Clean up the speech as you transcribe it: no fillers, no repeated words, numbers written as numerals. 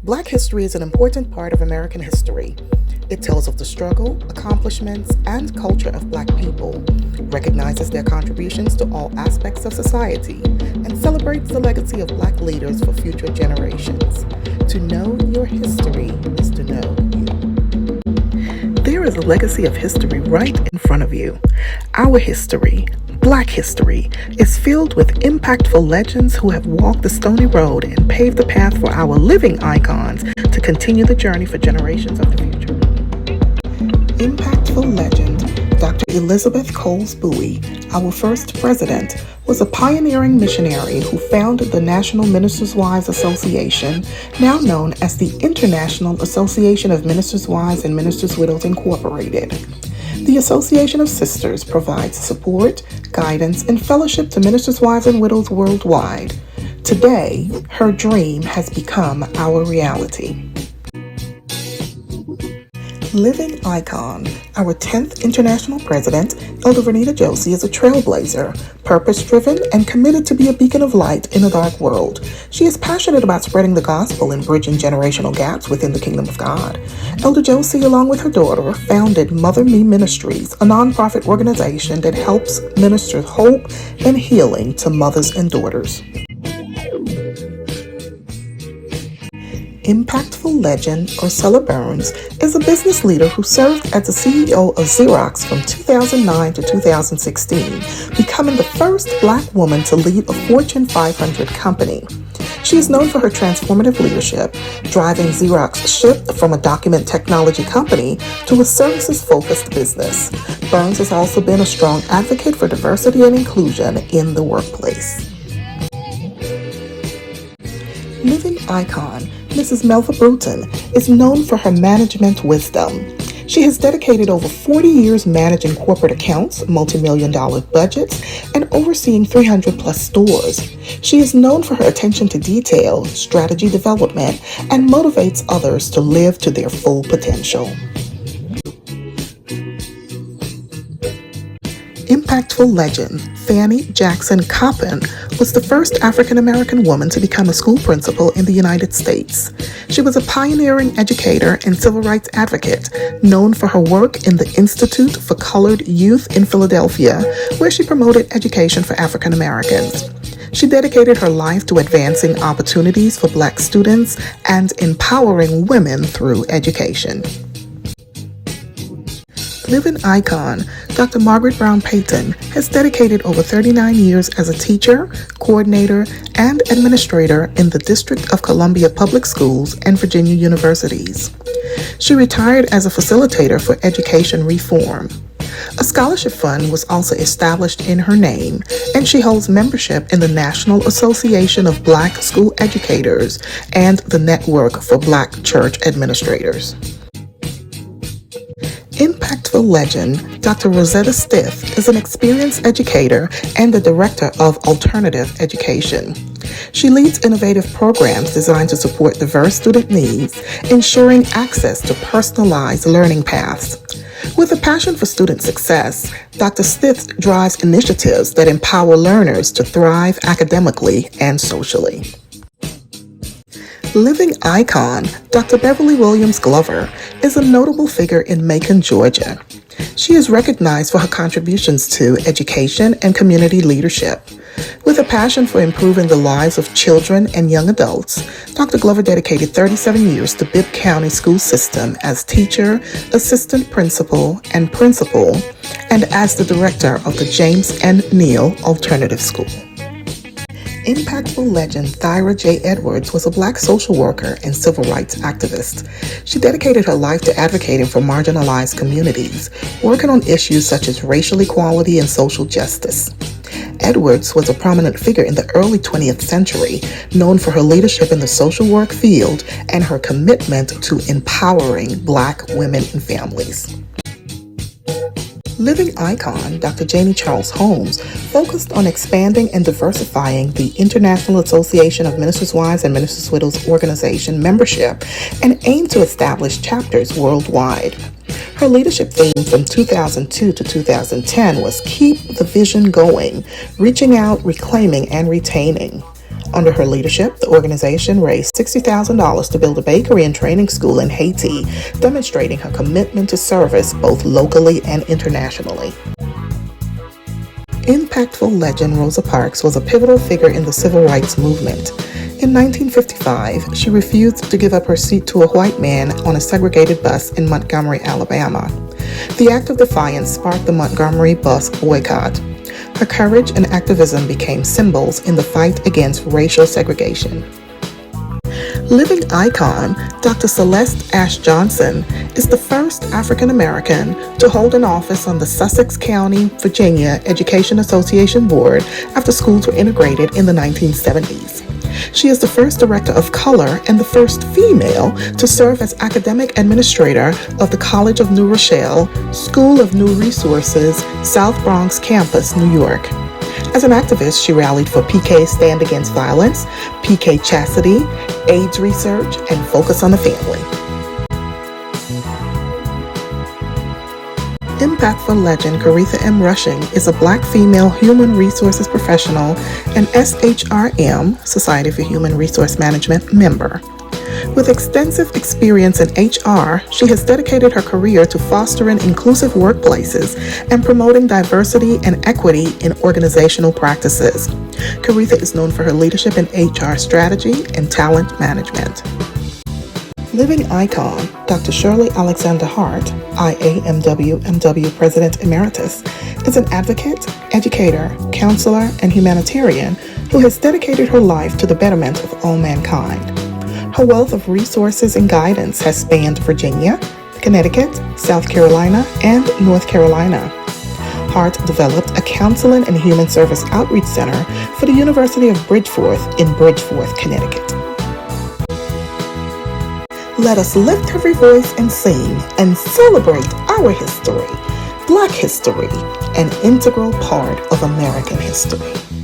Black history is an important part of American history. It tells of the struggle, accomplishments, and culture of Black people, recognizes their contributions to all aspects of society, and celebrates the legacy of Black leaders for future generations. To know your history is to know you. There is a legacy of history right in front of you. Our history, Black history, is filled with impactful legends who have walked the stony road and paved the path for our living icons to continue the journey for generations of the future. Impactful legend, Dr. Elizabeth Coles Bowie, our first president, was a pioneering missionary who founded the National Ministers' Wives Association, now known as the International Association of Ministers' Wives and Ministers' Widows Incorporated. The Association of Sisters provides support, guidance, and fellowship to ministers' wives and widows worldwide. Today, her dream has become our reality. Living icon, our 10th international president, Elder Vernita Josie, is a trailblazer, purpose-driven, and committed to be a beacon of light in a dark world. She is passionate about spreading the gospel and bridging generational gaps within the kingdom of God. Elder Josie, along with her daughter, founded Mother Me Ministries, a nonprofit organization that helps minister hope and healing to mothers and daughters. Impactful legend, Ursula Burns, is a business leader who served as the CEO of Xerox from 2009 to 2016, becoming the first Black woman to lead a Fortune 500 company. She is known for her transformative leadership, driving Xerox's shift from a document technology company to a services-focused business. Burns has also been a strong advocate for diversity and inclusion in the workplace. Living icon, Mrs. Melva Bruton, is known for her management wisdom. She has dedicated over 40 years managing corporate accounts, multi-million-dollar budgets, and overseeing 300-plus stores. She is known for her attention to detail, strategy development, and motivates others to live to their full potential. Impactful legend, Fannie Jackson Coppin, was the first African-American woman to become a school principal in the United States. She was a pioneering educator and civil rights advocate, known for her work in the Institute for Colored Youth in Philadelphia, where she promoted education for African Americans. She dedicated her life to advancing opportunities for Black students and empowering women through education. Living icon, Dr. Margaret Brown Payton, has dedicated over 39 years as a teacher, coordinator, and administrator in the District of Columbia Public Schools and Virginia universities. She retired as a facilitator for education reform. A scholarship fund was also established in her name, and she holds membership in the National Association of Black School Educators and the Network for Black Church Administrators. Impactful legend, Dr. Rosetta Stith, is an experienced educator and the director of alternative education. She leads innovative programs designed to support diverse student needs, ensuring access to personalized learning paths. With a passion for student success, Dr. Stith drives initiatives that empower learners to thrive academically and socially. Living icon, Dr. Beverly Williams Glover, is a notable figure in Macon, Georgia. She is recognized for her contributions to education and community leadership. With a passion for improving the lives of children and young adults, Dr. Glover dedicated 37 years to Bibb County School System as teacher, assistant principal, and as the director of the James N. Neal Alternative School. Impactful legend Thyra J. Edwards was a Black social worker and civil rights activist. She dedicated her life to advocating for marginalized communities, working on issues such as racial equality and social justice. Edwards was a prominent figure in the early 20th century, known for her leadership in the social work field and her commitment to empowering Black women and families. Living icon, Dr. Janie Charles Holmes, focused on expanding and diversifying the International Association of Ministers' Wives and Ministers' Widows organization membership and aimed to establish chapters worldwide. Her leadership theme from 2002 to 2010 was Keep the Vision Going, Reaching Out, Reclaiming, and Retaining. Under her leadership, the organization raised $60,000 to build a bakery and training school in Haiti, demonstrating her commitment to service both locally and internationally. Impactful legend Rosa Parks was a pivotal figure in the civil rights movement. In 1955, she refused to give up her seat to a white man on a segregated bus in Montgomery, Alabama. The act of defiance sparked the Montgomery bus boycott. Her courage and activism became symbols in the fight against racial segregation. Living icon, Dr. Celeste Ash Johnson is the first African American to hold an office on the Sussex County, Virginia Education Association Board after schools were integrated in the 1970s. She is the first director of color and the first female to serve as academic administrator of the College of New Rochelle, School of New Resources, South Bronx Campus, New York. As an activist, she rallied for PK Stand Against Violence, PK Chastity, AIDS research, and Focus on the Family. Impactful legend Caretha M. Rushing is a Black female human resources professional and SHRM, Society for Human Resource Management, member. With extensive experience in HR, she has dedicated her career to fostering inclusive workplaces and promoting diversity and equity in organizational practices. Caretha is known for her leadership in HR strategy and talent management. Living icon, Dr. Shirley Alexander Hart, IAMWMW President Emeritus, is an advocate, educator, counselor, and humanitarian who has dedicated her life to the betterment of all mankind. Her wealth of resources and guidance has spanned Virginia, Connecticut, South Carolina, and North Carolina. Hart developed a counseling and human service outreach center for the University of Bridgeforth in Bridgeforth, Connecticut. Let us lift every voice and sing and celebrate our history, Black history, an integral part of American history.